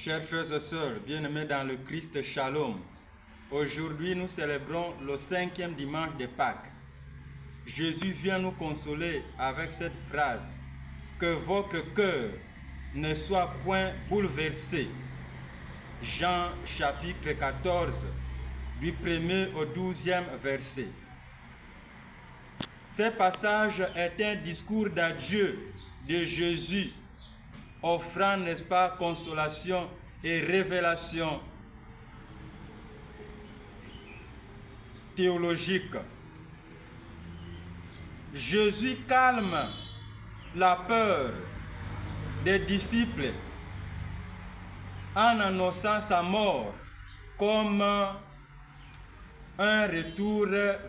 Chers frères et sœurs, bien-aimés dans le Christ, Shalom. Aujourd'hui, nous célébrons le 5e dimanche de Pâques. Jésus vient nous consoler avec cette phrase: que votre cœur ne soit point bouleversé. Jean chapitre 14, du 1er au 12e verset. Ce passage est un discours d'adieu de Jésus, offrant, n'est-ce pas, consolation et révélation théologique. Jésus calme la peur des disciples en annonçant sa mort comme un retour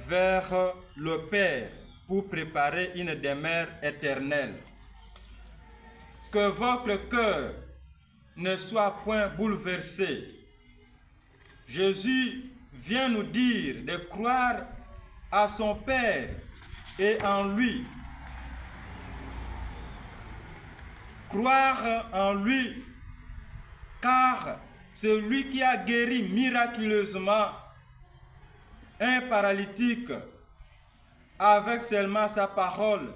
vers le Père pour préparer une demeure éternelle. Que votre cœur ne soit point bouleversé. Jésus vient nous dire de croire à son Père et en lui. Croire en lui, car c'est lui qui a guéri miraculeusement un paralytique avec seulement sa parole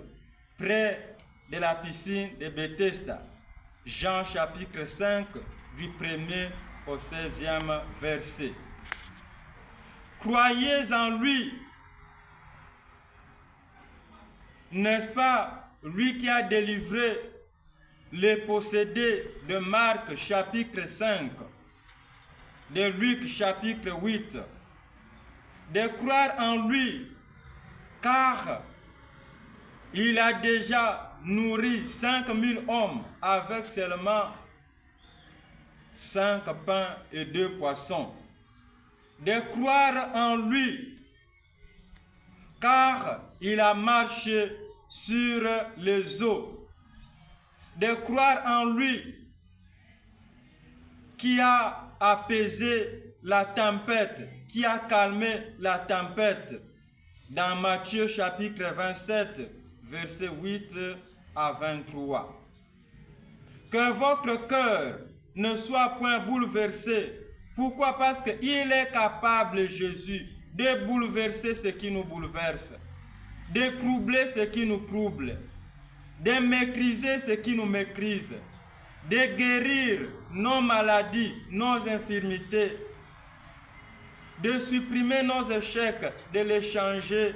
près de la piscine de Bethesda. Jean chapitre 5, du 1er au 16e verset. Croyez en lui, n'est-ce pas, lui qui a délivré les possédés de Marc chapitre 5, de Luc chapitre 8, de croire en lui, car il a déjà nourri 5000 hommes avec seulement 5 pains et 2 poissons. De croire en lui, car il a marché sur les eaux. De croire en lui, qui a apaisé la tempête, qui a calmé la tempête, dans Matthieu chapitre 27, versets 8 à 23. Que votre cœur ne soit point bouleversé. Pourquoi? Parce qu'il est capable, Jésus, de bouleverser ce qui nous bouleverse, de troubler ce qui nous trouble, de maîtriser ce qui nous maîtrise, de guérir nos maladies, nos infirmités, de supprimer nos échecs, de les changer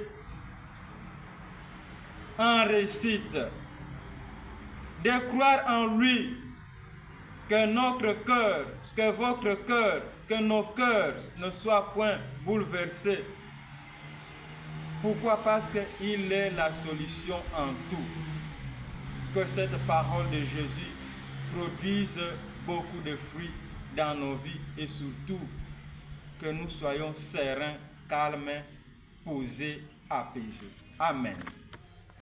en réussite, de croire en lui, que notre cœur, que votre cœur, que nos cœurs ne soient point bouleversés. Pourquoi? Parce qu'il est la solution en tout. Que cette parole de Jésus produise beaucoup de fruits dans nos vies et surtout que nous soyons sereins, calmes, posés, apaisés. Amen.